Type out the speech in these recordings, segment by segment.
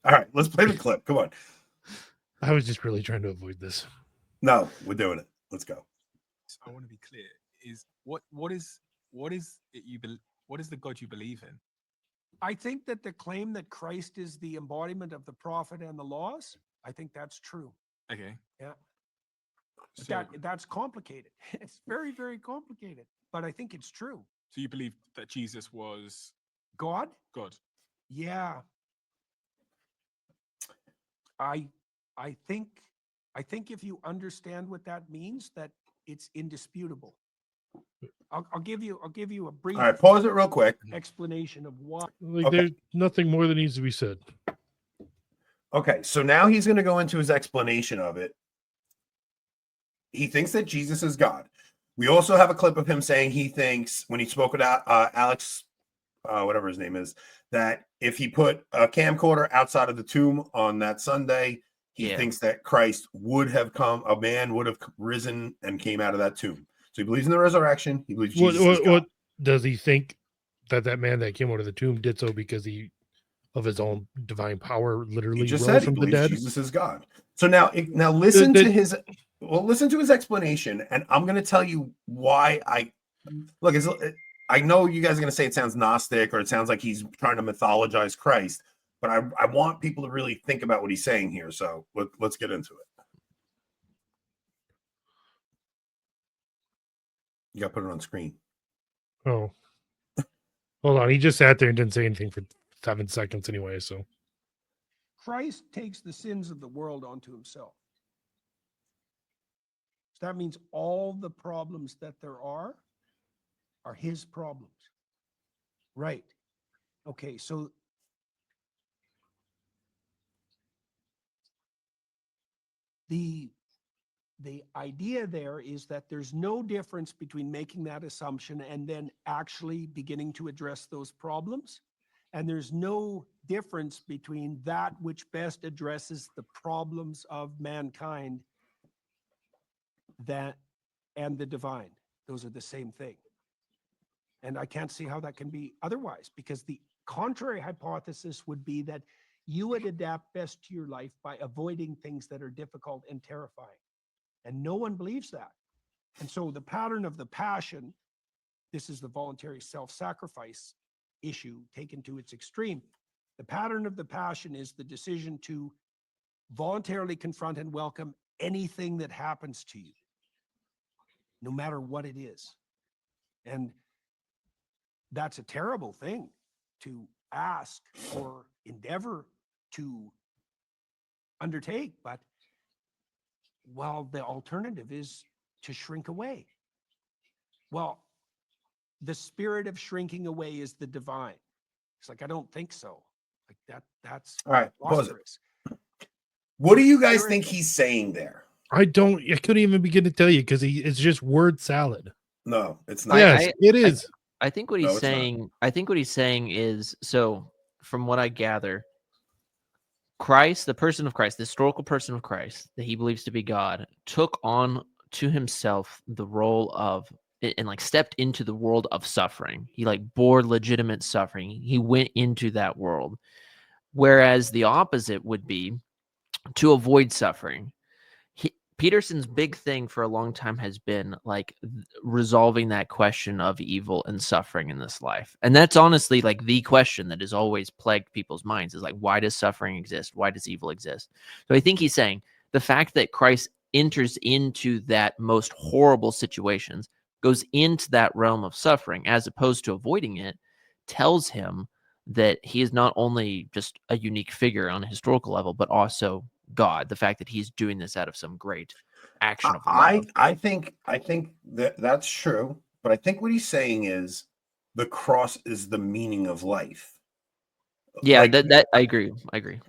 All right, let's play the clip. Come on. I was just really trying to avoid this. No, we're doing it. Let's go. I want to be clear. Is what is it what is the God you believe in? I think that the claim that Christ is the embodiment of the prophet and the laws, I think that's true. Okay. Yeah. But So, that's complicated. It's very, very complicated. But I think it's true. so you believe that Jesus was God? God? Yeah. I think if you understand what that means, that it's indisputable. I'll give you a brief All right, pause it real quick. explanation of why. Like, Okay. there's nothing more that needs to be said. Okay, so now he's going to go into his explanation of it. He thinks that Jesus is God. We also have a clip of him saying he thinks, when he spoke about Alex, whatever his name is, that if he put a camcorder outside of the tomb on that Sunday, he thinks that Christ would have come, a man would have risen and came out of that tomb. So he believes in the resurrection. He believes Jesus is God. What does he think that man that came out of the tomb did so because of his own divine power, literally He just rose said he from the believes dead? Jesus is God. So now listen to his explanation, and I'm going to tell you why I know you guys are going to say it sounds Gnostic or it sounds like he's trying to mythologize Christ, but I want people to really think about what he's saying here. So let's get into it. You got to put it on screen. Oh, hold on. He just sat there and didn't say anything for 7 seconds anyway. So Christ takes the sins of the world onto himself. So that means all the problems that there are his problems. Right. Okay, so the idea there is that there's no difference between making that assumption and then actually beginning to address those problems. And there's no difference between that which best addresses the problems of mankind and the divine. Those are the same thing. And I can't see how that can be otherwise, because the contrary hypothesis would be that you would adapt best to your life by avoiding things that are difficult and terrifying. And no one believes that. And so the pattern of the passion, this is the voluntary self-sacrifice issue taken to its extreme. The pattern of the passion is the decision to voluntarily confront and welcome anything that happens to you, no matter what it is. And that's a terrible thing to ask or endeavor to undertake. But well, the alternative is to shrink away. Well, the spirit of shrinking away is the divine. It's like, I don't think so. Like that's all right. Pause it. Monstrous. What do you guys think he's saying there? I couldn't even begin to tell you because it's just word salad. No, it's not. Yes, it is. I think what he's saying. I think what he's saying is, so from what I gather, Christ, the person of Christ, the historical person of Christ that he believes to be God, took on to himself the role of and like stepped into the world of suffering. He like bore legitimate suffering. He went into that world. Whereas the opposite would be to avoid suffering. Peterson's big thing for a long time has been like resolving that question of evil and suffering in this life. And that's honestly like the question that has always plagued people's minds is like, why does suffering exist? Why does evil exist? So I think he's saying the fact that Christ enters into that most horrible situations, goes into that realm of suffering as opposed to avoiding it, tells him that he is not only just a unique figure on a historical level, but also God. The fact that he's doing this out of some great action of love. I think that's true, but I think what he's saying is the cross is the meaning of life. Yeah, like, that I agree.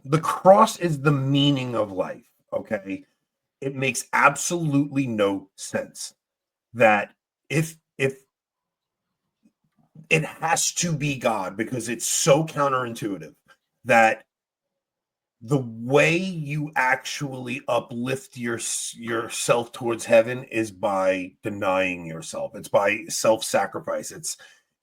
The cross is the meaning of life. Okay, it makes absolutely no sense that if it has to be God, because it's so counterintuitive that the way you actually uplift yourself towards heaven is by denying yourself. It's by self-sacrifice.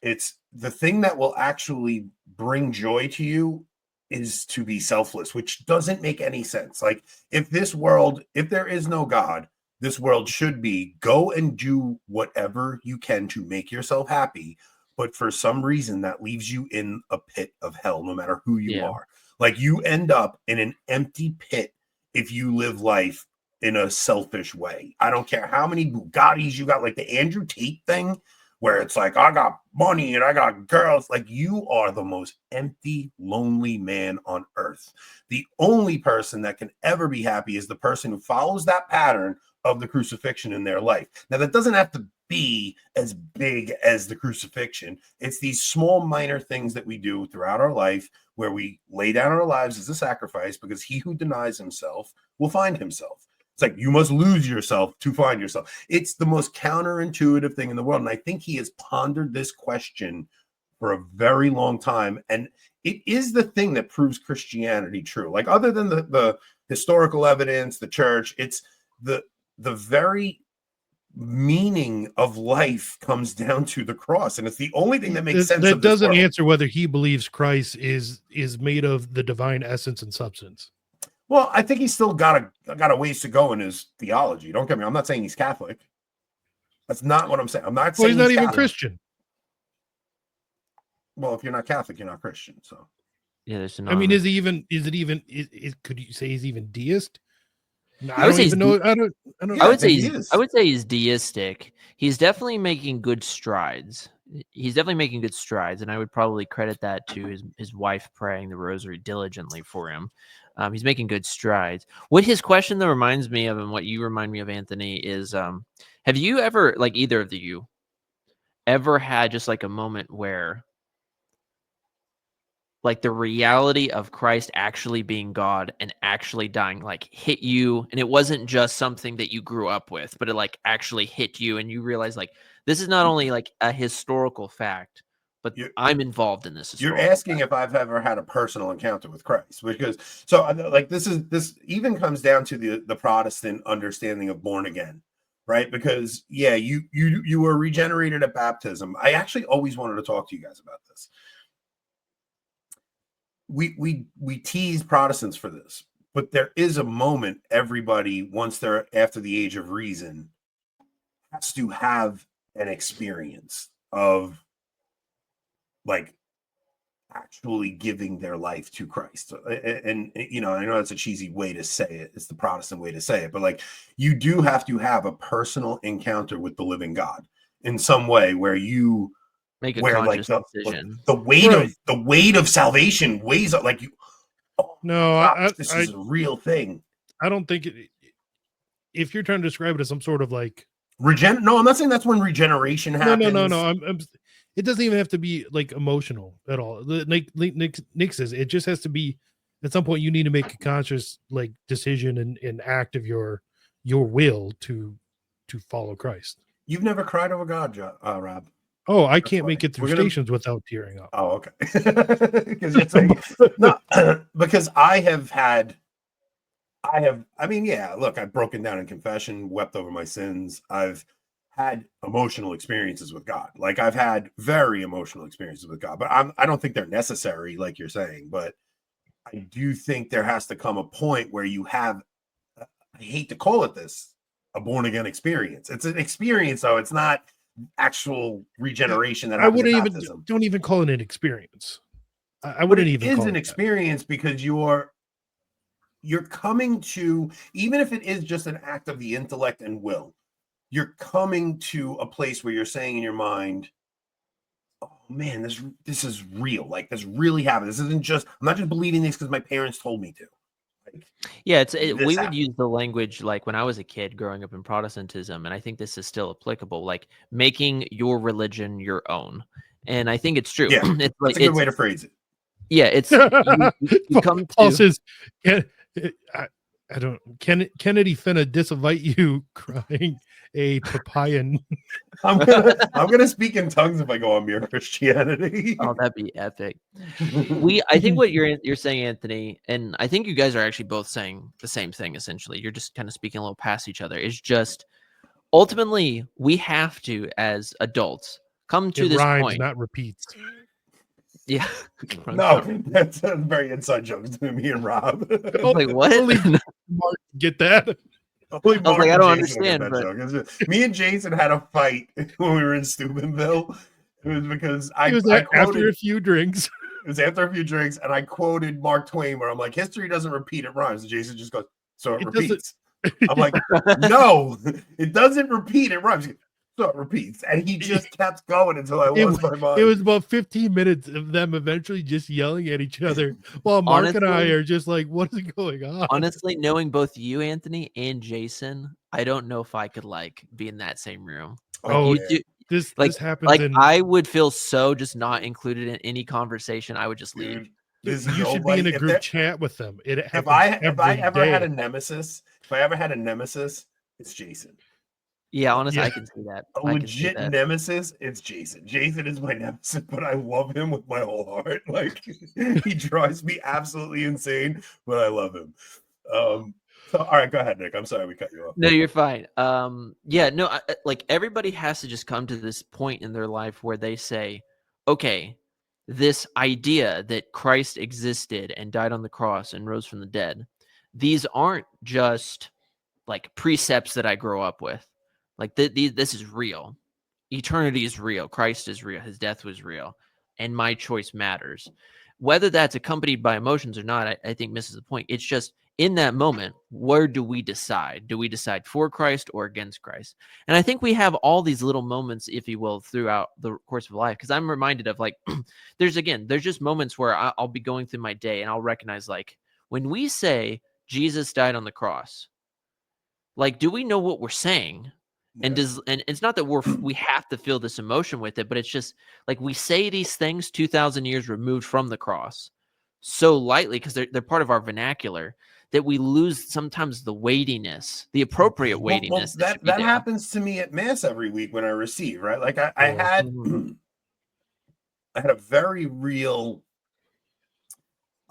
It's the thing that will actually bring joy to you is to be selfless, which doesn't make any sense. Like if there is no God, this world should be go and do whatever you can to make yourself happy. But for some reason, that leaves you in a pit of hell, no matter who you Yeah. are. Like you end up in an empty pit if you live life in a selfish way. I don't care how many Bugattis you got, like the Andrew Tate thing, where it's like, I got money and I got girls. Like you are the most empty, lonely man on earth. The only person that can ever be happy is the person who follows that pattern of the crucifixion in their life. Now, that doesn't have to be as big as the crucifixion. It's these small, minor things that we do throughout our life where we lay down our lives as a sacrifice, because he who denies himself will find himself. It's like you must lose yourself to find yourself. It's the most counterintuitive thing in the world. And I think he has pondered this question for a very long time. And it is the thing that proves Christianity true. Like other than the historical evidence, the church, it's the very meaning of life comes down to the cross. And it's the only thing that makes sense. That of this doesn't world. answer whether he believes Christ is made of the divine essence and substance. Well, I think he's still got a ways to go in his theology. Don't get me. I'm not saying he's Catholic. That's not what I'm saying. I'm not Well, saying he's not even Catholic. Christian. Well, if you're not Catholic, you're not Christian. So Yeah, there's I mean, is it even could you say he's even deist? No, I would say even know. I don't Yeah, I I would say think he he's, is. I would say he's deistic. He's definitely making good strides. He's definitely making good strides, and I would probably credit that to his wife praying the rosary diligently for him. He's making good strides. What his question though reminds me of, and what you remind me of, Anthony, is have you ever, like either of you, ever had just like a moment where like the reality of Christ actually being God and actually dying like hit you, and it wasn't just something that you grew up with, but it like actually hit you and you realize like this is not only like a historical fact, but I'm involved in this. You're asking if I've ever had a personal encounter with Christ, because so like this even comes down to the Protestant understanding of born again, right? Because yeah, you were regenerated at baptism. I actually always wanted to talk to you guys about this. We tease Protestants for this, but there is a moment everybody, once they're after the age of reason, has to have an experience of like actually giving their life to Christ. And you know, I know it's a cheesy way to say it. It's the Protestant way to say it, but like you do have to have a personal encounter with the living God in some way where you make a where conscious like decision. the weight Right. of the weight of salvation weighs up like you. Oh, No, gosh, this is a real thing. I don't think if you're trying to describe it as some sort of like No, I'm not saying that's when regeneration happens. no. It doesn't even have to be like emotional at all. Nick says it just has to be at some point you need to make a conscious like decision and act of your will to follow Christ. You've never cried over God, Rob. Oh, I That's can't funny. make it through We're gonna- stations without tearing up. Oh, okay. Because you're saying no, because I mean, yeah, look, I've broken down in confession, wept over my sins. I've had emotional experiences with God. Like I've had very emotional experiences with God, but I don't think they're necessary, like you're saying. But I do think there has to come a point where you have, I hate to call it this, a born again experience. It's an experience, though. It's not actual regeneration that I happens wouldn't at even baptism. don't even call it an experience. I But wouldn't it even is call an it experience because you're coming to, even if it is just an act of the intellect and will, you're coming to a place where you're saying in your mind, oh man, this is real. Like this really happened. This isn't just, I'm not just believing this because my parents told me to. Like, Yeah, this we would happened. use the language like when I was a kid growing up in Protestantism, and I think this is still applicable, like making your religion your own. And I think it's true. Yeah, It's like that's a good way to phrase it. yeah, it's you come Paul to says, I don't. Kennedy finna disinvite you crying a papayan. I'm gonna speak in tongues if I go on Mere Christianity. oh, that'd be epic. I think what you're saying, Anthony, and I think you guys are actually both saying the same thing essentially. You're just kind of speaking a little past each other. It's just ultimately we have to, as adults, come to It this rhymes, point. not repeats. Yeah. No, that's a very inside joke between me and Rob. Like, what? Only Mark get that. Only I was Mark like, I and don't Jason will get understand, that but joke. Me and Jason had a fight when we were in Steubenville. It was because It I was quoted, after a few drinks. it was after a few drinks, and I quoted Mark Twain where I'm like, history doesn't repeat, it rhymes. And Jason just goes, so it It doesn't- repeats. I'm like, no, it doesn't repeat, it rhymes. So it repeats. And he just kept going until I lost my mind. It was about 15 minutes of them eventually just yelling at each other while Mark and I Honestly- are just like, what is going on? honestly, knowing both you, Anthony, and Jason, I don't know if I could like be in that same room. Like Oh, you yeah. do, This happens like in I would feel so just not included in any conversation. I would just leave. Dude, there's you should be in nobody. a group chat with them. It happens If I every ever had day. a nemesis, if I ever had a nemesis, it's Jason. Yeah, honestly, Yeah. I can see that. A I can see legit that. nemesis, it's Jason. Jason is my nemesis, but I love him with my whole heart. Like he drives me absolutely insane, but I love him. So all right, go ahead, Nick. I'm sorry we cut you off. No, you're fine. Yeah, no, like everybody has to just come to this point in their life where they say, okay, this idea that Christ existed and died on the cross and rose from the dead, these aren't just like precepts that I grow up with. Like this is real. Eternity is real. Christ is real. His death was real. And my choice matters. Whether that's accompanied by emotions or not, I think misses the point. It's just in that moment, where do we decide? Do we decide for Christ or against Christ? And I think we have all these little moments, if you will, throughout the course of life. Because I'm reminded of like, there's just moments where I'll be going through my day and I'll recognize like when we say Jesus died on the cross, like, do we know what we're saying? And it's not that we have to feel this emotion with it, but it's just like we say these things 2,000 years removed from the cross so lightly because they're part of our vernacular that we lose sometimes the weightiness, the appropriate weightiness. Well, should be that there. happens to me at mass every week when I receive, right? Like I Yeah. had Mhm. I had a very real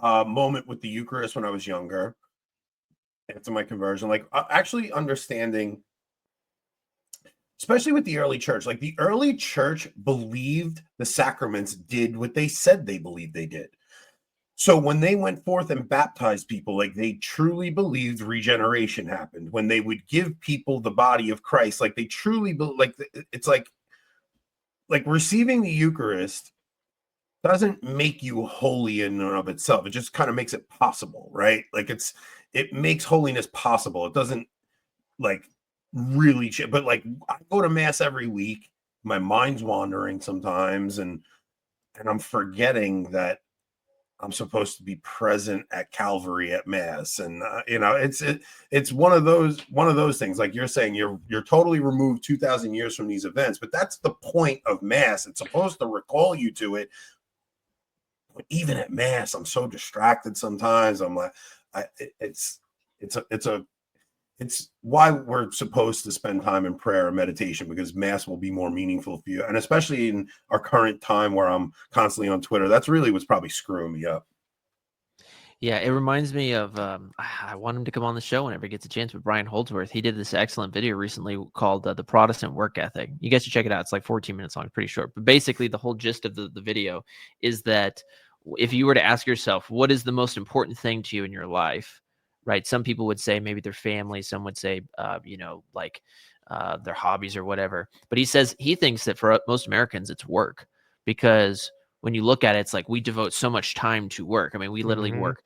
moment with the Eucharist when I was younger after my conversion, like actually understanding, especially with the early church, like the early church believed the sacraments did what they said they believed they did. So when they went forth and baptized people, like they truly believed regeneration happened. When they would give people the body of Christ, like they truly like it's like receiving the Eucharist doesn't make you holy in and of itself. It just kind of makes it possible, right? Like it makes holiness possible. It doesn't like really but like I go to mass every week. My mind's wandering sometimes, and I'm forgetting that I'm supposed to be present at Calvary at mass. And it's one of those things, like you're saying, you're totally removed 2,000 years from these events, but that's the point of mass. It's supposed to recall you to it. But even at mass, I'm so distracted sometimes. I'm like, it's why we're supposed to spend time in prayer and meditation, because mass will be more meaningful for you. And especially in our current time where I'm constantly on Twitter, that's really what's probably screwing me up. Yeah, it reminds me of I want him to come on the show whenever he gets a chance, with Brian Holdsworth. He did this excellent video recently called The Protestant Work Ethic. You guys should check it out. It's like 14 minutes long, pretty short. But basically the whole gist of the video is that if you were to ask yourself, what is the most important thing to you in your life, right? Some people would say maybe their family. Some would say, their hobbies or whatever. But he says he thinks that for most Americans, it's work, because when you look at it, it's like we devote so much time to work. I mean, we literally work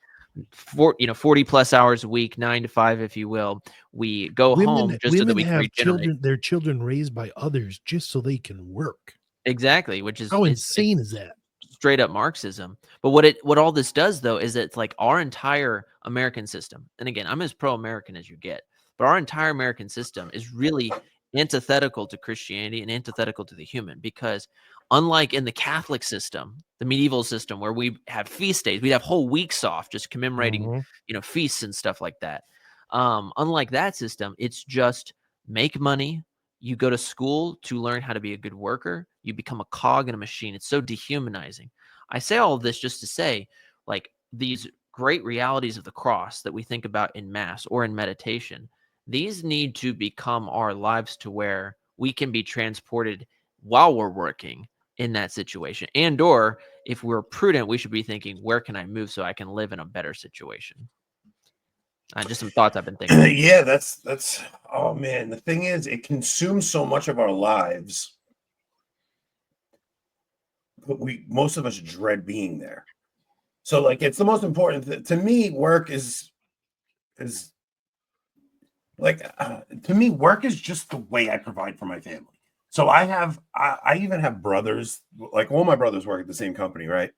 40 plus hours a week, 9 to 5, if you will. We go home just so that we can have regenerate. their children raised by others just so they can work. Exactly, which is How it's insane is that? straight up Marxism. But what all this does though is it's like our entire American system. And again, I'm as pro-American as you get, but our entire American system is really antithetical to Christianity and antithetical to the human, because unlike in the Catholic system, the medieval system where we have feast days, we'd have whole weeks off just commemorating, feasts and stuff like that. Unlike that system, it's just make money. You go to school to learn how to be a good worker. You become a cog in a machine. It's so dehumanizing. I say all of this just to say, like, these great realities of the cross that we think about in mass or in meditation, these need to become our lives to where we can be transported while we're working in that situation. And or if we're prudent, we should be thinking, where can I move so I can live in a better situation? Just some thoughts I've been thinking. Yeah, that's oh man, the thing is it consumes so much of our lives, but most of us dread being there. So like it's the most important to me. Work is like to me, work is just the way I provide for my family. So I even have brothers, like all my brothers work at the same company, right?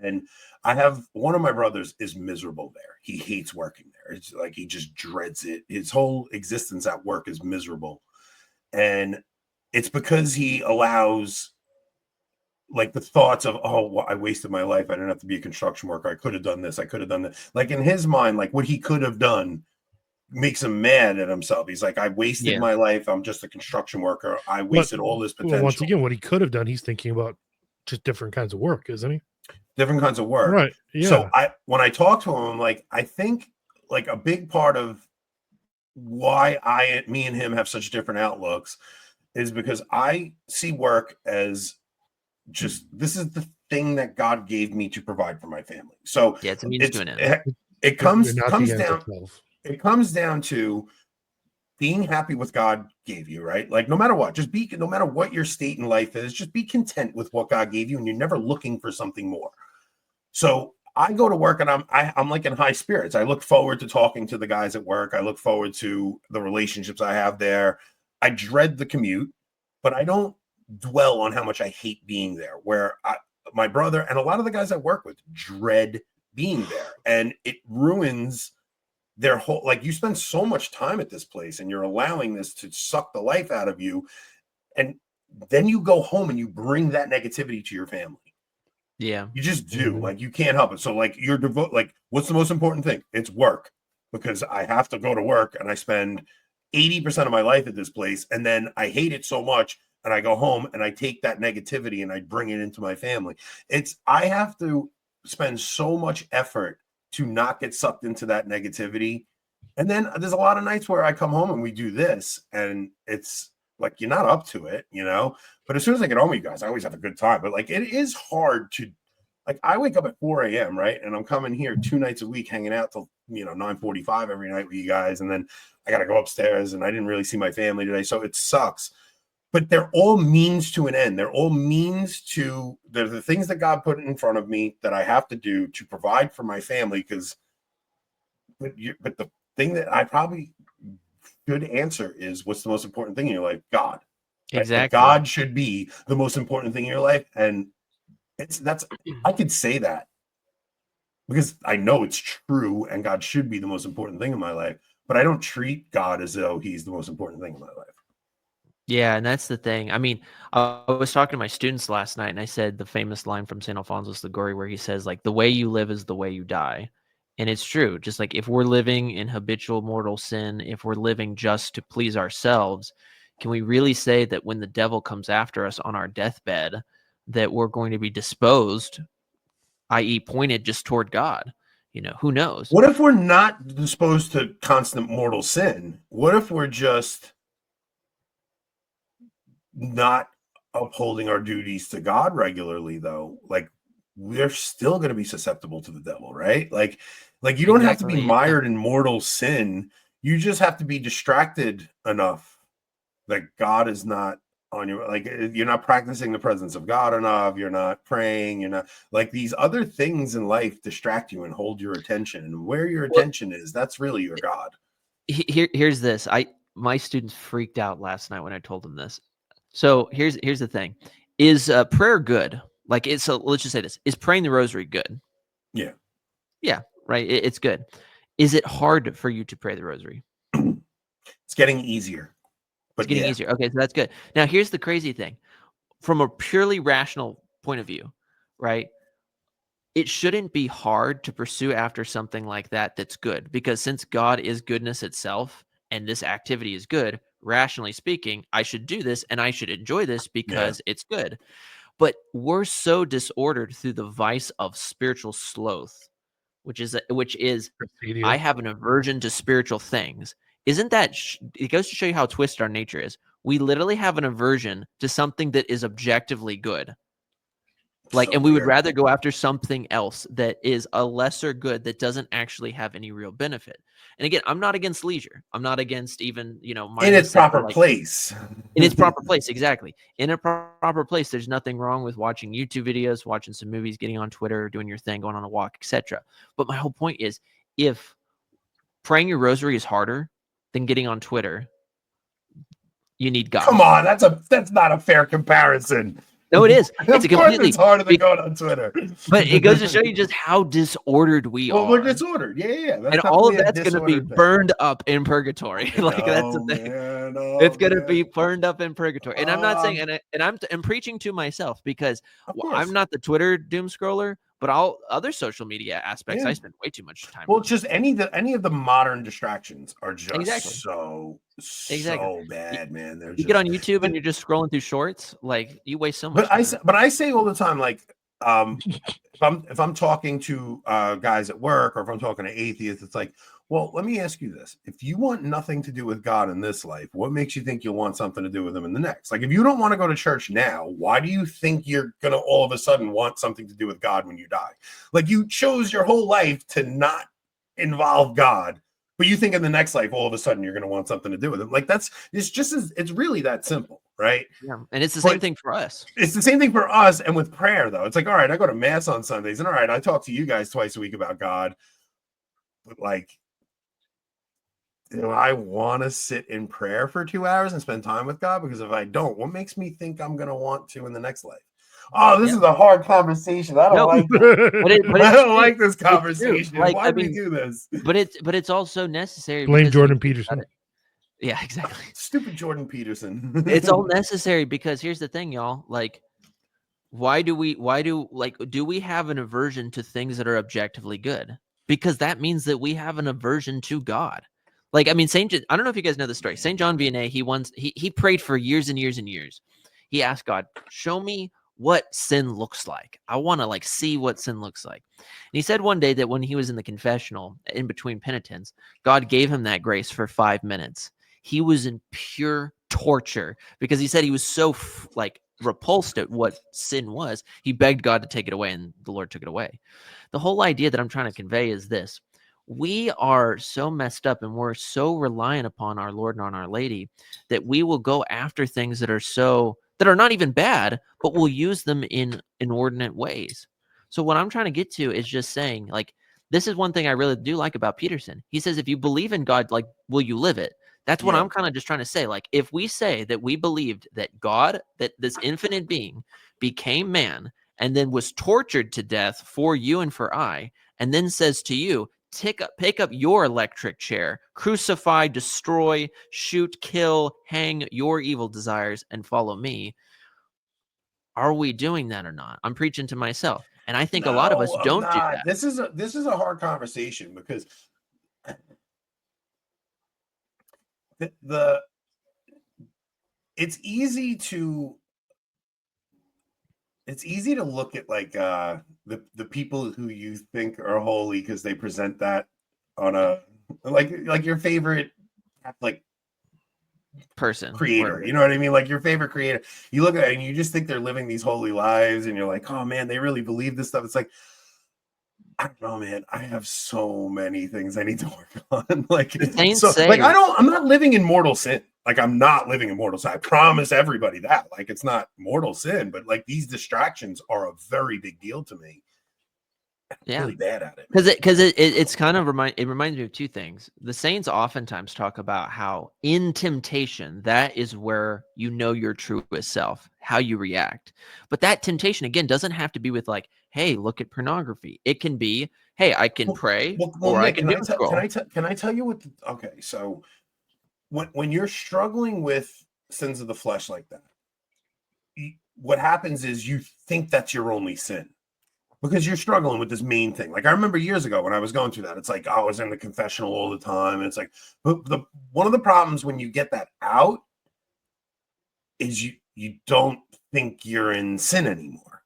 And I have one of my brothers is miserable there. He hates working there. It's like he just dreads it. His whole existence at work is miserable. And it's because he allows like the thoughts of, oh, well, I wasted my life. I didn't have to be a construction worker. I could have done this. I could have done that. Like in his mind, like what he could have done makes him mad at himself. He's like, I wasted my life. I'm just a construction worker. I wasted all this potential. Well, once again, what he could have done, he's thinking about just different kinds of work, isn't he? Different kinds of work. Right. Yeah. So when I talk to him, like, I think like a big part of why me and him have such different outlooks is because I see work as just, this is the thing that God gave me to provide for my family. So yeah, it's a means to an end. It comes down to being happy with God gave you, right? Like no matter what, no matter what your state in life is, just be content with what God gave you, and you're never looking for something more. So I go to work and I'm like in high spirits. I look forward to talking to the guys at work. I look forward to the relationships I have there. I dread the commute, but I don't dwell on how much I hate being there. Where my brother and a lot of the guys I work with dread being there, and it ruins their whole, like, you spend so much time at this place and you're allowing this to suck the life out of you, and then you go home and you bring that negativity to your family. Yeah, you just do. Like, you can't help it. So like like, what's the most important thing? It's work, because I have to go to work and I spend 80% of my life at this place, and then I hate it so much and I go home and I take that negativity and I bring it into my family. I have to spend so much effort to not get sucked into that negativity. And then there's a lot of nights where I come home and we do this, and it's like, you're not up to it, but as soon as I get home with you guys, I always have a good time. But like, it is hard to, like, I wake up at 4 a.m. right, and I'm coming here 2 nights a week, hanging out till 9:45 every night with you guys, and then I gotta go upstairs, and I didn't really see my family today, so it sucks. But they're all means to an end. They're all means to, they're the things that God put in front of me that I have to do to provide for my family. But the thing that I probably should answer is, what's the most important thing in your life? God. exactly. Like, God should be the most important thing in your life. And I could say that because I know it's true, and God should be the most important thing in my life, but I don't treat God as though he's the most important thing in my life. Yeah, and that's the thing. I mean, I was talking to my students last night, and I said the famous line from St. Alphonsus Liguori where he says, like, the way you live is the way you die. And it's true. Just like if we're living in habitual mortal sin, if we're living just to please ourselves, can we really say that when the devil comes after us on our deathbed, that we're going to be disposed, i.e. pointed just toward God? Who knows? What if we're not disposed to constant mortal sin? What if we're just not upholding our duties to God regularly, though? Like, we're still going to be susceptible to the devil, right? Like you don't have to be mired in mortal sin. You just have to be distracted enough that God is not on your, like, you're not practicing the presence of God enough. You're not praying. You're not, like, these other things in life distract you and hold your attention. And where your attention is, that's really your God. Here's this. My students freaked out last night when I told them this. So here's the thing: is prayer good? Like, so let's just say this: is praying the rosary good? Yeah. Yeah, right. It's good. Is it hard for you to pray the rosary? It's getting easier. But it's getting easier. Okay, so that's good. Now here's the crazy thing: from a purely rational point of view, right? It shouldn't be hard to pursue after something like that that's good, because since God is goodness itself and this activity is good, rationally speaking, I should do this and I should enjoy this because it's good. But we're so disordered through the vice of spiritual sloth, which is I have an aversion to spiritual things. Isn't that it goes to show you how twisted our nature is. we literally have an aversion to something that is objectively good. So And we would weird. rather go after something else that is a lesser good that doesn't actually have any real benefit. And again, I'm not against leisure. I'm not against even, in its mindless things, proper place. in its proper place, exactly. In a proper place, there's nothing wrong with watching YouTube videos, watching some movies, getting on Twitter, doing your thing, going on a walk, etc. But my whole point is, if praying your rosary is harder than getting on Twitter, you need God. Come on, that's not a fair comparison. No, it is. Of It's a course completely. it's harder than going on Twitter. But it goes to show you just how disordered we Well, are. we're disordered. Yeah. That's And all of definitely a that's going to be disordered thing. burned up in purgatory. That's the thing. Man, It's going to man. be burned up in purgatory. And I'm not saying, and I'm preaching to myself, because Of I'm course. not the Twitter doom scroller, but all other social media aspects, Yeah. I spend way too much time. Well, on. it's just any of the modern distractions are just Exactly. so Exactly. bad, man. They're You just, get on YouTube but- and you're just scrolling through shorts, like you waste so much But time. I say all the time, like, if I'm talking to guys at work, or if I'm talking to atheists, it's like, well, let me ask you this: if you want nothing to do with God in this life, what makes you think you'll want something to do with him in the next? Like, if you don't want to go to church now, why do you think you're gonna all of a sudden want something to do with God when you die? Like, you chose your whole life to not involve God, but you think in the next life, all of a sudden, you're gonna want something to do with him. Like, it's really that simple, right? Yeah. And it's the But- same thing for us. It's the same thing for us. And with prayer, though, it's like, all right, I go to mass on Sundays, and all right, I talk to you guys twice a week about God, but like, do I want to sit in prayer for 2 hours and spend time with God? Because if I don't, what makes me think I'm going to want to in the next life? Oh, this Yeah. is a hard conversation. I don't No, like but I it's don't true. like this It's true. conversation. Like, Why I do we mean, do this? But it's also necessary. Blame because Jordan if you think about Peterson. it- Yeah, exactly. Stupid Jordan Peterson. It's all necessary, because here's the thing, y'all. Like, do we have an aversion to things that are objectively good? Because that means that we have an aversion to God. Like, I mean, I don't know if you guys know the story. St. John Vianney, he prayed for years and years and years. He asked God, show me what sin looks like. I want to like see what sin looks like. And he said one day that when he was in the confessional in between penitents, God gave him that grace for 5 minutes. He was in pure torture because he said he was so repulsed at what sin was. He begged God to take it away, and the Lord took it away. The whole idea that I'm trying to convey is this: we are so messed up, and we're so reliant upon our Lord and on Our Lady that we will go after things that are not even bad, but we'll use them in inordinate ways. So what I'm trying to get to is just saying, like, this is one thing I really do like about Peterson. He says, if you believe in God, like, will you live it? That's what Yeah. I'm kind of just trying to say. Like, if we say that we believed that God, that this infinite being became man and then was tortured to death for you and for I, and then says to you, pick up your electric chair, crucify, destroy, shoot, kill, hang your evil desires, and follow me. Are we doing that or not? I'm preaching to myself. And I think a lot of us No, I'm don't do not. that. This is a hard conversation because it's easy to look at like the people who you think are holy because they present that on a like your favorite like Person. creator, you know what I mean? Like your favorite creator, you look at it and you just think they're living these holy lives, and you're like, oh man, they really believe this stuff. It's like, I don't know, man. I have so many things I need to work on. Like, saints so, say- like I'm not living in mortal sin. Like, I'm not living in mortal sin. I promise everybody that. Like, it's not mortal sin, but like these distractions are a very big deal to me. I'm Yeah. really bad at it. Because it's kind of reminds me of two things. The saints oftentimes talk about how in temptation, that is where you know your truest self, how you react. But that temptation, again, doesn't have to be with like, hey, look at pornography. It can be, hey, I can pray, or I Nick, can doom scroll. can I tell you what? Okay, so when you're struggling with sins of the flesh like that, what happens is you think that's your only sin because you're struggling with this main thing. Like I remember years ago when I was going through that, it's like, oh, I was in the confessional all the time. And it's like, but one of the problems when you get that out is you don't think you're in sin anymore.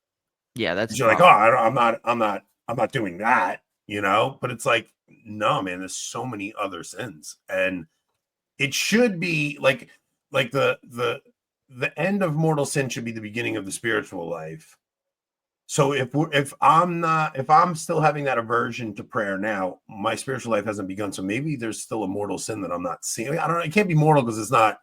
Yeah, that's You're like, oh, I'm not doing that, you know. But it's like, no, man, there's so many other sins, and it should be like like the end of mortal sin should be the beginning of the spiritual life. So if I'm still having that aversion to prayer now, my spiritual life hasn't begun. So maybe there's still a mortal sin that I'm not seeing. I don't know. It can't be mortal because it's not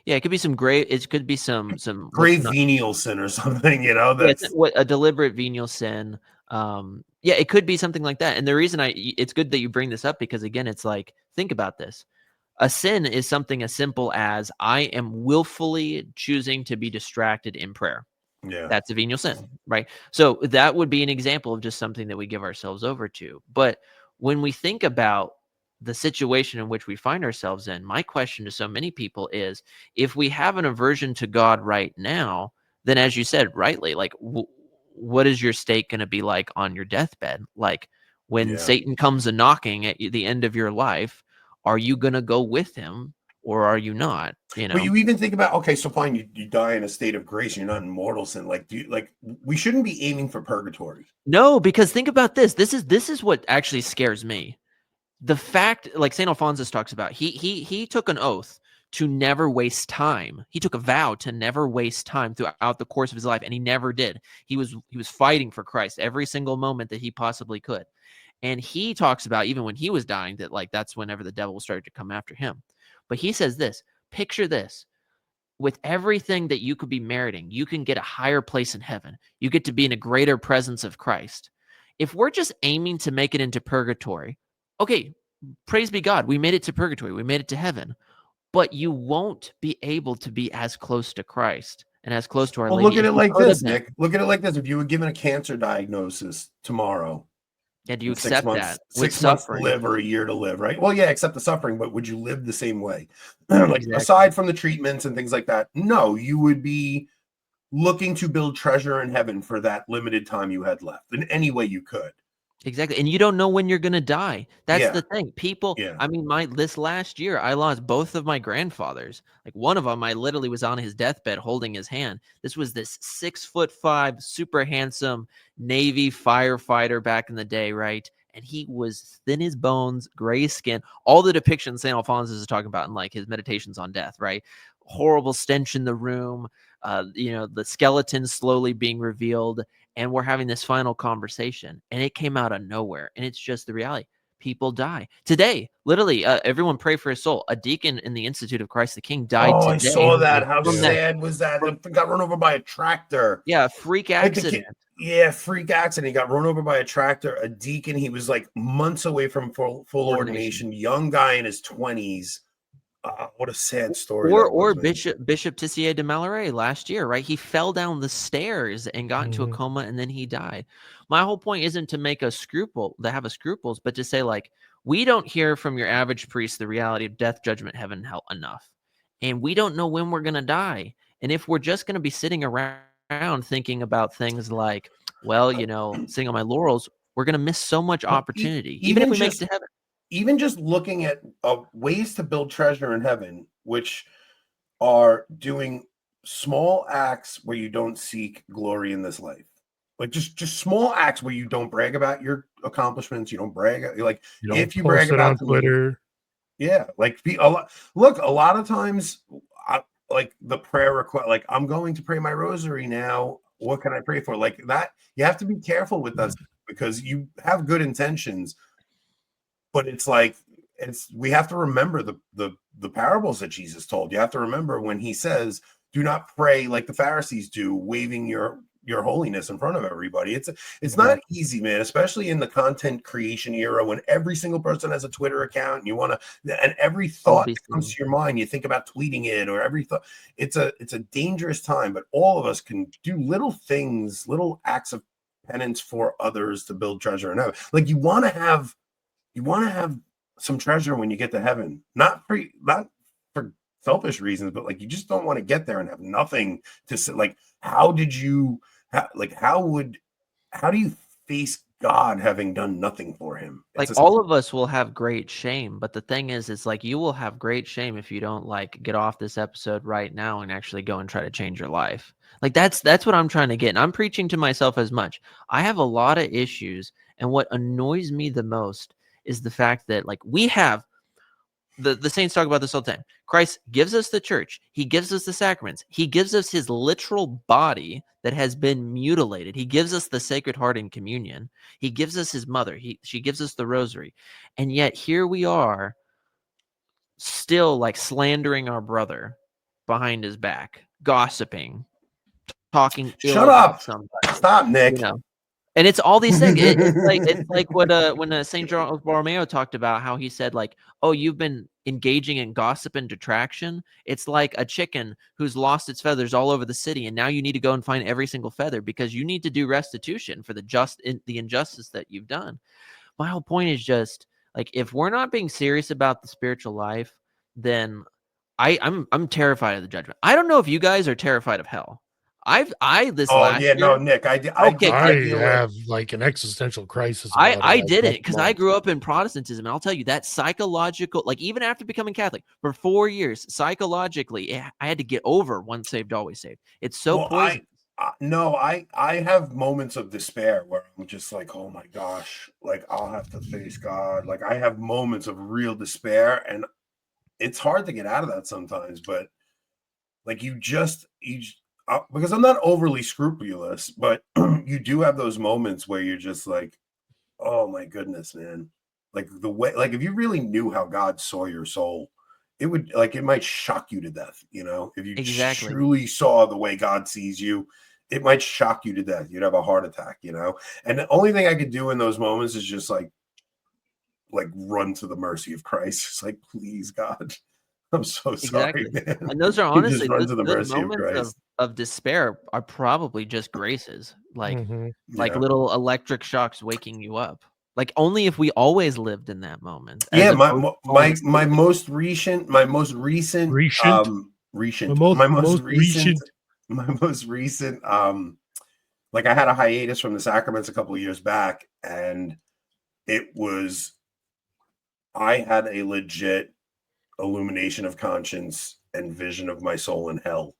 Yeah, it could be some grave. It could be some grave venial sin or something. You know, yeah, that's a deliberate venial sin. Yeah, it could be something like that. And the reason it's good that you bring this up because again, it's like think about this. A sin is something as simple as I am willfully choosing to be distracted in prayer. yeah. That's a venial sin, right? So that would be an example of just something that we give ourselves over to. But when we think about the situation in which we find ourselves in, my question to so many people is if we have an aversion to God right now, then as you said rightly, like what is your state going to be like on your deathbed? Like when Yeah. Satan comes a knocking at the end of your life, are you going to go with him or are you not? You But know? you even think about, okay, so fine, you die in a state of grace, you're not in mortal sin. Like, we shouldn't be aiming for purgatory. No, because think about this. This is what actually scares me. The fact, like Saint Alphonsus talks about, he took an oath to never waste time. He took a vow to never waste time throughout the course of his life, and he never did. He was fighting for Christ every single moment that he possibly could. And he talks about even when he was dying that like that's whenever the devil started to come after him. But he says this, picture this. With everything that you could be meriting, you can get a higher place in heaven. You get to be in a greater presence of Christ. If we're just aiming to make it into purgatory, okay, praise be God, we made it to purgatory, we made it to heaven, but you won't be able to be as close to Christ and as close to Our Well, Lady. look at as it you like could have this, been. Nick. Look at it like this. If you were given a cancer diagnosis tomorrow, And you and accept that with 6 months to suffering. live or a year to live, right? Well, yeah, accept the suffering, but would you live the same way? Like Exactly. aside from the treatments and things like that, no, you would be looking to build treasure in heaven for that limited time you had left in any way you could. Exactly. And you don't know when you're going to die. That's Yeah. the thing. People, Yeah. I mean, this last year, I lost both of my grandfathers. Like one of them, I literally was on his deathbed holding his hand. This was this 6'5", super handsome Navy firefighter back in the day, right? And he was thin as bones, gray skin, all the depictions St. Alphonsus is talking about in like his meditations on death, right? Horrible stench in the room, the skeleton slowly being revealed. And we're having this final conversation and it came out of nowhere. And it's just the reality. People die today. Literally, everyone pray for his soul. A deacon in the Institute of Christ the King died Oh, today. I saw that. How from that. sad was that? He got run over by a tractor. Yeah, freak Like the accident. Yeah, freak accident. He got run over by a tractor. A deacon. He was like months away from full ordination. Young guy in his 20s. What a sad story. Or that was, Bishop Tissier de Malaray last year, right? He fell down the stairs and got into a Mhm. coma and then he died. My whole point isn't to make a scruples, but to say like, we don't hear from your average priest the reality of death, judgment, heaven, and hell enough. And we don't know when we're going to die. And if we're just going to be sitting around thinking about things like, well, sitting on my laurels, we're going to miss so much opportunity, even if we make it to heaven. Even just looking at ways to build treasure in heaven, which are doing small acts where you don't seek glory in this life, like just small acts where you don't brag about your accomplishments, you don't brag, like You don't if you post brag it about on Twitter. yeah, like look, a lot of times, like the prayer request, like I'm going to pray my rosary now. What can I pray for? Like that, you have to be careful with us because you have good intentions. But it's like we have to remember the parables that Jesus told. You have to remember when he says, "Do not pray like the Pharisees do, waving your holiness in front of everybody." It's not easy, man, especially in the content creation era when every single person has a Twitter account and you want to, and every thought that comes to your mind, you think about tweeting it or every thought. It's a dangerous time, but all of us can do little things, little acts of penance for others to build treasure in heaven. Like you want to have some treasure when you get to heaven, not for selfish reasons, but like you just don't want to get there and have nothing to say. Like, how do you face God having done nothing for him? Like all of us will have great shame, but the thing is, it's like you will have great shame if you don't like get off this episode right now and actually go and try to change your life. Like that's what I'm trying to get. And I'm preaching to myself as much. I have a lot of issues, and what annoys me the most is the fact that like we have the saints talk about this all the time. Christ gives us the church. He gives us the sacraments. He gives us his literal body that has been mutilated. He gives us the Sacred Heart in communion. He gives us his mother. She gives us the rosary. And yet here we are still like slandering our brother behind his back, gossiping, talking ill Shut about up. somebody, Stop, Nick. you know. And it's all these things. It's like what when Saint John Borromeo talked about how he said like, oh, you've been engaging in gossip and detraction. It's like a chicken who's lost its feathers all over the city, and now you need to go and find every single feather because you need to do restitution for the injustice that you've done. My whole point is just like if we're not being serious about the spiritual life, then I'm terrified of the judgment. I don't know if you guys are terrified of hell. This Oh last yeah, no, year. Nick. Okay, I deal with. have like an existential crisis about I it. didn't because I grew up in Protestantism, and I'll tell you that psychological, like even after becoming Catholic for 4 years, psychologically, I had to get over once saved, always saved. It's so Well, poison. I have moments of despair where I'm just like, oh my gosh, like I'll have to face God. Like I have moments of real despair, and it's hard to get out of that sometimes. But like because I'm not overly scrupulous, but you do have those moments where you're just like, oh my goodness, man. Like the way, like if you really knew how God saw your soul, it might shock you to death, if you Exactly. truly saw the way God sees you, it might shock you to death. You'd have a heart attack, and the only thing I could do in those moments is just like run to the mercy of Christ. It's like, please, God, I'm so sorry, Exactly. man. And those are You just honestly run to the those mercy of moments Christ. of despair are probably just graces, like Mhm. Yeah. little electric shocks waking you up. Like only if we always lived in that moment. Yeah, as my opposed to my falling my asleep. most recent my most recent Recent? recent Most my most recent. recent like I had a hiatus from the sacraments a couple of years back, and I had a legit illumination of conscience and vision of my soul in hell.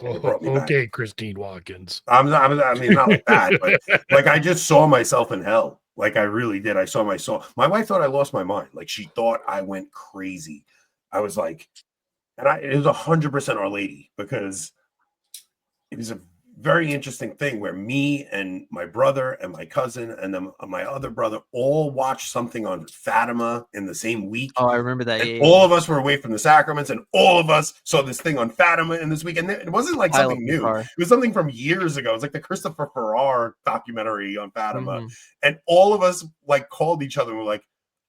And it brought me back. Okay, Christine Watkins. I mean, not like that, but like I just saw myself in hell. Like I really did. I saw my soul. My wife thought I lost my mind. Like she thought I went crazy. I was like, it was 100% Our Lady, because it was a very interesting thing where me and my brother and my cousin and then my other brother all watched something on Fatima in the same week. Oh, I remember that. And Yeah, all of us were away from the sacraments, and all of us saw this thing on Fatima in this week. And it wasn't like Pile up something in the new. car. It was something from years ago. It was like the Christopher Farrar documentary on Fatima. Mhm. And all of us like called each other and were like,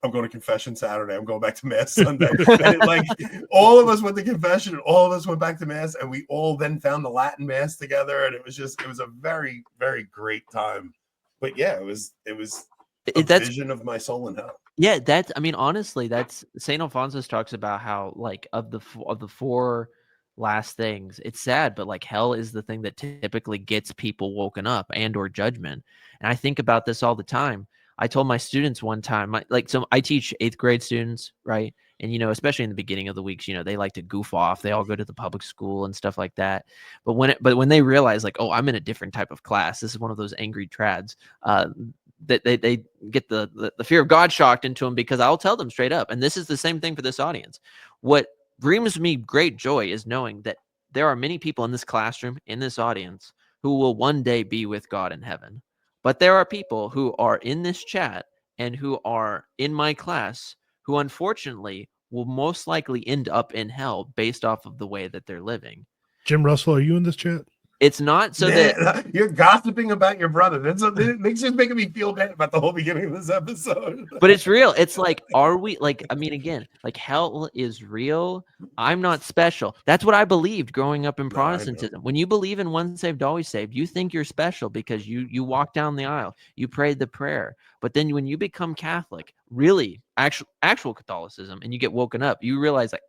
I'm going to confession Saturday. I'm going back to Mass Sunday. And all of us went to confession and all of us went back to Mass, and we all then found the Latin Mass together. And it was a very, very great time. But yeah, it was a That's vision of my soul in hell. Yeah, I mean, honestly, that's Saint Alphonsus talks about how like of the four last things, it's sad, but like hell is the thing that typically gets people woken up and or judgment. And I think about this all the time. I told my students one time, so I teach 8th grade students, right? And especially in the beginning of the weeks, they like to goof off. They all go to the public school and stuff like that. But when they realize like, oh, I'm in a different type of class, this is one of those angry trads. That they get the fear of God shocked into them, because I'll tell them straight up, and this is the same thing for this audience. What brings me great joy is knowing that there are many people in this classroom, in this audience, who will one day be with God in heaven. But there are people who are in this chat and who are in my class who unfortunately will most likely end up in hell based off of the way that they're living. Jim Russell, are you in this chat? It's not so that you're gossiping about your brother. That's just making me feel bad about the whole beginning of this episode. But it's real. It's like, are we like, I mean, again, like hell is real. I'm not special. That's what I believed growing up in No, I know. Protestantism. When you believe in once saved, always saved, you think you're special because you walked down the aisle, you prayed the prayer. But then when you become Catholic, really actual Catholicism, and you get woken up, you realize like,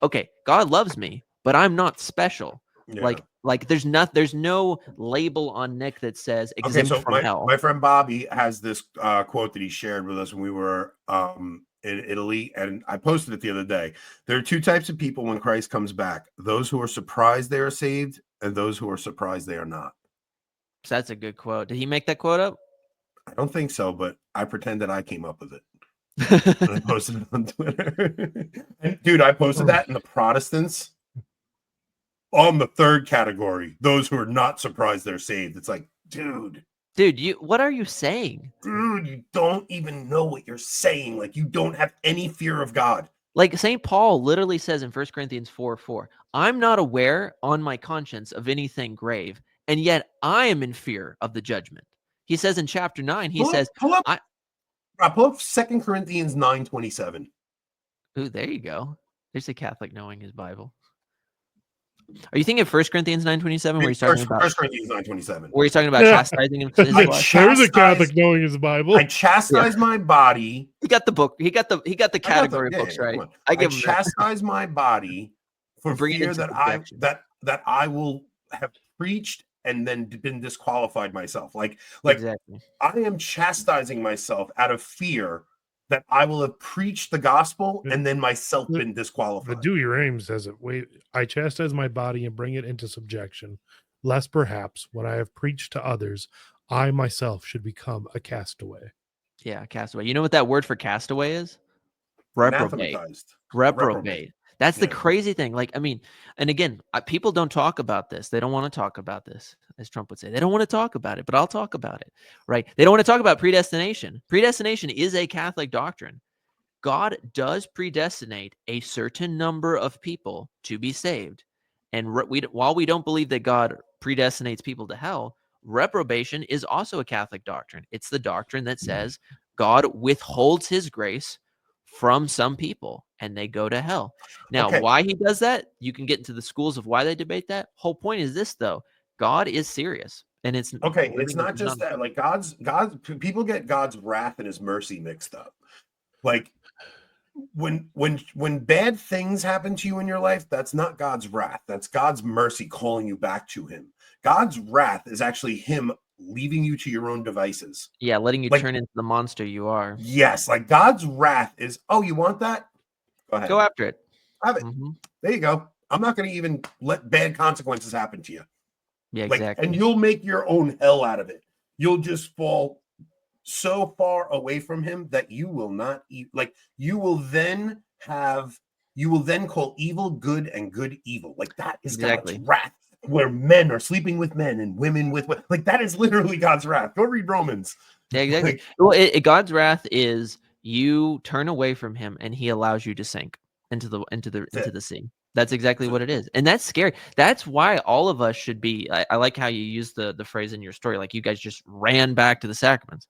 okay, God loves me, but I'm not special. Yeah. Like there's no label on Nick that says exempt from hell. My friend Bobby has this quote that he shared with us when we were in Italy, and I posted it the other day. There are two types of people when Christ comes back: those who are surprised they are saved, and those who are surprised they are not. So that's a good quote. Did he make that quote up? I don't think so, but I pretend that I came up with it. And I posted it on Twitter. And dude, I posted that, and the Protestants on the third category, those who are not surprised they're saved. It's like, dude, what are you saying? you don't even know what you're saying. Like, you don't have any fear of God. Like St. Paul literally says in 1 Corinthians 4:4, I'm not aware on my conscience of anything grave, and yet I am in fear of the judgment. He says in chapter 9, he says, pull up 2 Corinthians 9:27. ooh, there you go. There's a Catholic knowing his Bible. Are you thinking of 1 Corinthians 9:27 where he's talking about 1 Corinthians 9:27. where he's talking about chastising his I wife? There's a Catholic knowing his Bible. I chastise my body. He got the book. He got the category yeah, books yeah, right. come on. I I give him that. chastise my body for Bring it fear into that subjection. that I will have preached and then been disqualified myself. Like Exactly. I am chastising myself out of fear that I will have preached the gospel and then myself been The disqualified. Do Your Aim says it. Wait, I chastise my body and bring it into subjection, lest perhaps when I have preached to others, I myself should become a castaway. Yeah, castaway. You know what that word for castaway is? Reprobate. Anathematized. Reprobate. That's the Yeah. crazy thing. Like, I mean, and again, people don't talk about this. They don't want to talk about this, as Trump would say. They don't want to talk about it, but I'll talk about it, right? They don't want to talk about predestination. Predestination is a Catholic doctrine. God does predestinate a certain number of people to be saved. And while we don't believe that God predestinates people to hell, reprobation is also a Catholic doctrine. It's the doctrine that says God withholds his grace from some people and they go to hell. Now, Okay. why he does that, you can get into the schools of why they debate that. Whole point is this, though. God is serious. And it's Okay, it's not just that. Like God's people get God's wrath and his mercy mixed up. Like when bad things happen to you in your life, that's not God's wrath. That's God's mercy calling you back to him. God's wrath is actually him leaving you to your own devices. Yeah, letting you Like- turn into the monster you are. Yes, like God's wrath is, oh, you want that? Go ahead. Go after it. Have it. Mhm. There you go. I'm not going to even let bad consequences happen to you. Yeah, Like, exactly. and you'll make your own hell out of it. You'll just fall so far away from him that you will not eat. Like you will then call evil good and good evil. Like that is Exactly. God's wrath. Where men are sleeping with men and women with like that is literally God's wrath. Go read Romans. Yeah, exactly. Like, Well, God's wrath is you turn away from him and he allows you to sink into the sea. That's exactly what it is. And that's scary. That's why all of us should be I like how you use the phrase in your story, like you guys just ran back to the sacraments.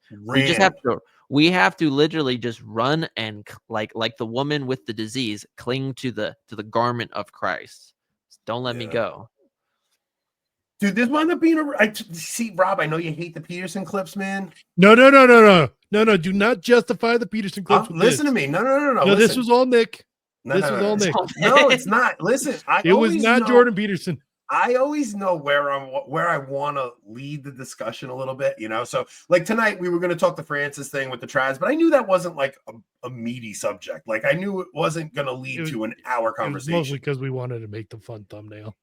We have to literally just run and like the woman with the disease, cling to the garment of Christ. Don't let me go. dude, this wound up being see, Rob, I know you hate the Peterson clips, man. No. Do not justify the Peterson clips. Listen to me. No. No, this was all Nick. This was all Nick. No, it's not. Listen, It was not Jordan Peterson. I always know where I want to lead the discussion a little bit, you know. So, like tonight, we were going to talk the Francis thing with the trads, but I knew that wasn't like a meaty subject. Like I knew it wasn't going to lead to an hour conversation. Mostly because we wanted to make the fun thumbnail.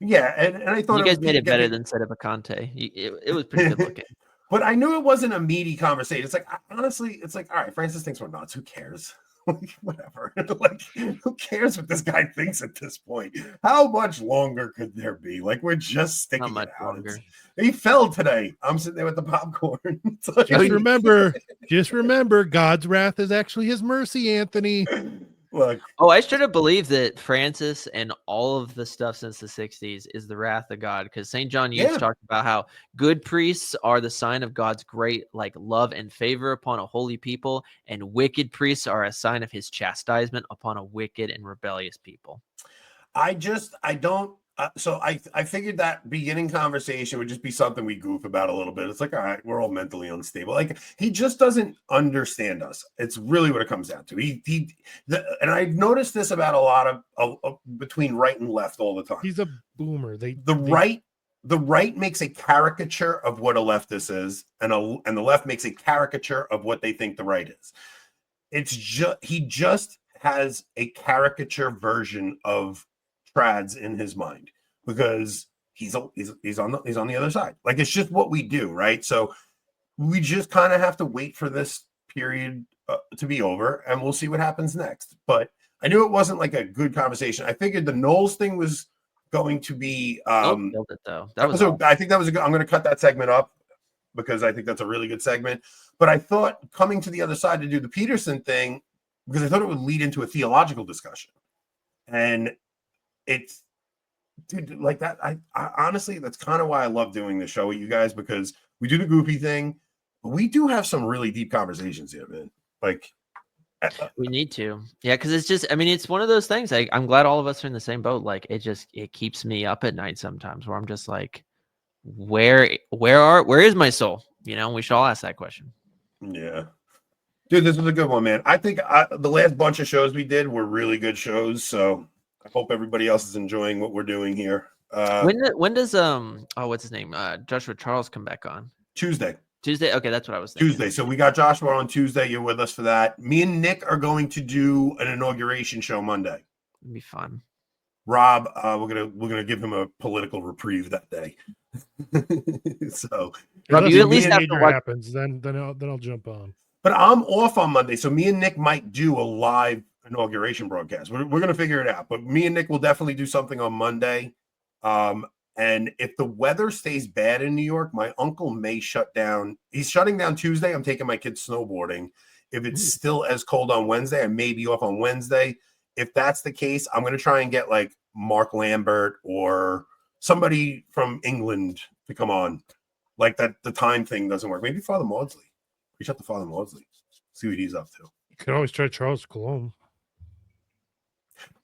Yeah, and I thought you guys made it better than Set Up a Conte. It was pretty good looking. But I knew it wasn't a meaty conversation. It's like honestly, it's like all right, Francis thinks we're nuts. Who cares? Like, whatever. Like, who cares what this guy thinks at this point? How much longer could there be? Like, we're just sticking Not much it out. longer. He fell today. I'm sitting there with the popcorn. Just remember, God's wrath is actually his mercy, Anthony. Look. Oh, I should have believed that Francis and all of the stuff since the 60s is the wrath of God, because St. John Eudes talked about how good priests are the sign of God's great love and favor upon a holy people, and wicked priests are a sign of his chastisement upon a wicked and rebellious people. So I figured that beginning conversation would just be something we goof about a little bit. It's like, all right, we're all mentally unstable. Like he just doesn't understand us. It's really what it comes down to. And I've noticed this about a lot of between right and left all the time. He's a boomer. The right makes a caricature of what a leftist is, and the left makes a caricature of what they think the right is. It's just he just has a caricature version of trads in his mind because he's on the other side. Like it's just what we do, right? So we just kind of have to wait for this period to be over, and we'll see what happens next. But I knew it wasn't like a good conversation. I figured the Knowles thing was going to be. Killed it though. That was I think that was a good. I'm going to cut that segment up because I think that's a really good segment. But I thought coming to the other side to do the Peterson thing, because I thought it would lead into a theological discussion, and it's. Dude, like that, I honestly, that's kind of why I love doing the show with you guys, because we do the goofy thing, but we do have some really deep conversations here, man. Like, we need to, yeah, because it's just, I mean, it's one of those things. I'm glad all of us are in the same boat. Like, it keeps me up at night sometimes, where I'm just like, where is my soul? You know, we should all ask that question. Yeah, dude, this was a good one, man. I think the last bunch of shows we did were really good shows, so I hope everybody else is enjoying what we're doing here. When does what's his name? Joshua Charles come back on? Tuesday. Okay, that's what I was thinking. Tuesday. So we got Joshua on Tuesday. You're with us for that. Me and Nick are going to do an inauguration show Monday. It'd be fun. Rob, we're gonna give him a political reprieve that day. So Rob, you at least have to watch. Happens, then I'll jump on. But I'm off on Monday, so me and Nick might do a live inauguration broadcast. We're going to figure it out, but me and Nick will definitely do something on Monday. And if the weather stays bad in New York, my uncle may shut down. He's shutting down Tuesday. I'm taking my kids snowboarding. If it's still as cold on Wednesday, I may be off on Wednesday. If that's the case, I'm going to try and get like Mark Lambert or somebody from England to come on. Like that, the time thing doesn't work. Maybe Father Maudsley. Reach out to Father Maudsley. See what he's up to. You can always try Charles Cologne.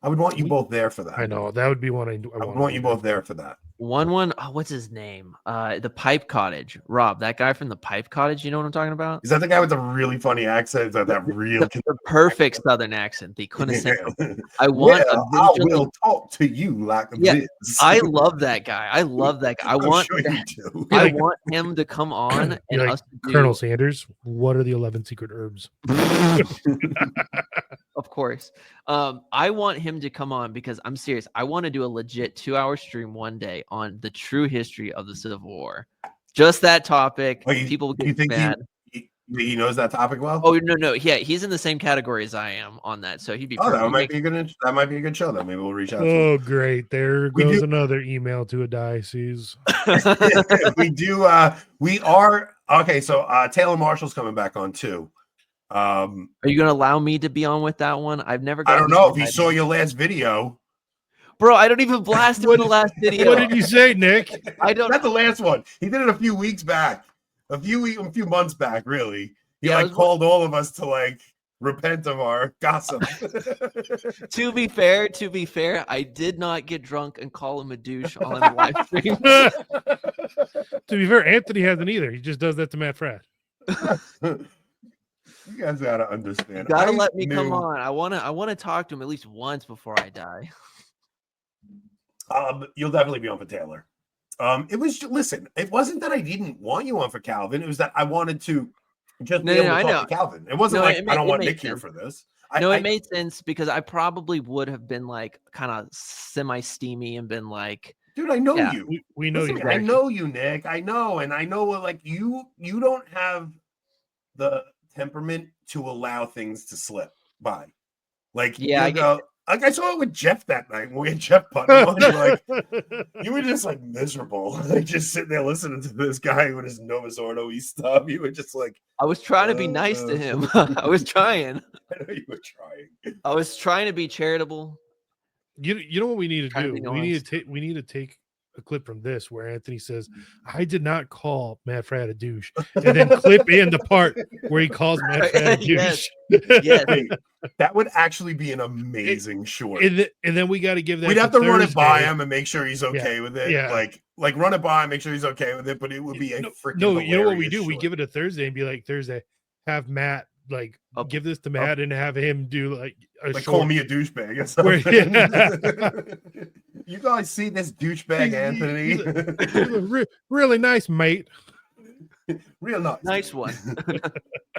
I would want you both there for that. I know that would be one I would want you both there for that. What's his name? The Pipe Cottage. Rob, that guy from the Pipe Cottage. You know what I'm talking about? Is that the guy with the really funny accent? Is that real? The perfect Southern accent. The quintessential. Yeah. I want. Yeah, I will talk to you like this. I love that guy. I love that guy. I want him to come on and like us to Colonel Sanders. What are the 11 secret herbs? Of course. I want him to come on because I'm serious. I want to do a legit 2-hour stream one day on the true history of the Civil War. Just that topic. People get mad. He knows that topic well? Oh no. Yeah, he's in the same category as I am on that. So he'd be that might be a good show then. Maybe we'll reach out to him. Oh, great. There goes another email to a diocese. We do we are okay, so Taylor Marshall's coming back on too. Are you gonna allow me to be on with that one? I've never. I don't know if he saw your last video, bro. I don't even blast him in the last video. What did you say, Nick? I don't. Not the last one. He did it a few weeks back, a few months back. Really, he called all of us to like repent of our gossip. To be fair, I did not get drunk and call him a douche on the live stream. To be fair, Anthony hasn't either. He just does that to Matt Fratt. You guys gotta understand. You gotta let me come on. I wanna talk to him at least once before I die. You'll definitely be on for Taylor. It wasn't that I didn't want you on for Calvin. It was that I wanted to just be able to talk to Calvin. It wasn't I don't want Nick here for this. It made sense because I probably would have been like kind of semi-steamy and been like, dude, I know you. We know you. I know you, Nick. I know, and I know like you don't have the temperament to allow things to slip by. Like I saw it with Jeff that night when we had Jeff Putnam on. You were just like miserable, like just sitting there listening to this guy with his Novus Ordo stuff. You were just like, I was trying to be nice to him. I was trying. I know you were trying. I was trying to be charitable. You know what we need to do? We need to take a clip from this where Anthony says, "I did not call Matt Fratt a douche," and then clip in the part where he calls Matt Fratt a douche. Yes. Hey, that would actually be an amazing short. And then we got to give that. We'd have to run it by him and make sure he's okay with it. Yeah. Like run it by him, make sure he's okay with it. But it would be a freaking no. You know what we do? Short. We give it a Thursday and be like, Thursday, have Matt give this to Matt and have him do like call me a douchebag or something. You guys see this douchebag, Anthony? Really nice, mate. Real nice. Nice one.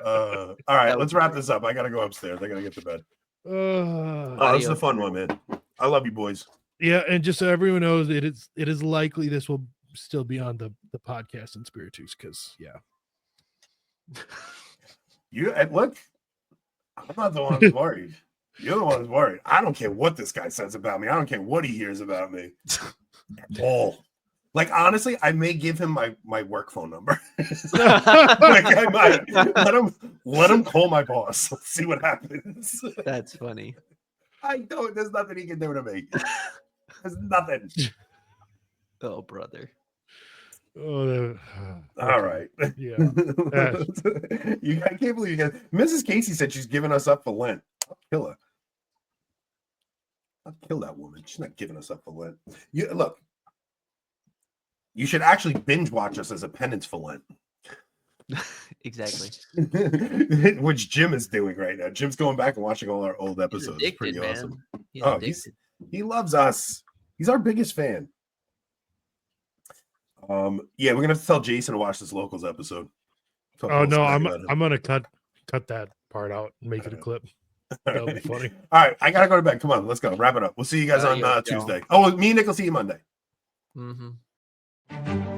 All right, let's wrap this up. I gotta go upstairs. I gotta get to bed. This is a fun one, man. I love you, boys. Yeah, and just so everyone knows, it is likely this will still be on the podcast in Spiritus because You look. I'm not the one who's worried. You're the one who's worried. I don't care what this guy says about me. I don't care what he hears about me at all. Like, honestly, I may give him my work phone number. Like, I might let him call my boss. Let's see what happens. That's funny. There's nothing he can do to me. There's nothing. Oh, brother. Oh, All right. Yeah. I can't believe you guys. Mrs. Casey said she's giving us up for Lent. I'll kill her. I'll kill that woman. She's not giving us up for Lent. Look, you should actually binge watch us as a penance for Lent. Exactly. Which Jim is doing right now. Jim's going back and watching all our old He's episodes. addicted, Pretty man. awesome. He's Oh, addicted. he loves us. He's our biggest fan. Yeah, we're gonna have to tell Jason to watch this Locals episode. Talk a Oh little no, smack about him. I'm gonna cut that part out and make it a clip. That'll be funny. All right, I gotta go to bed. Come on, let's go. Wrap it up. We'll see you guys on Yeah, Tuesday. Oh, me and Nick will see you Monday. Mm-hmm.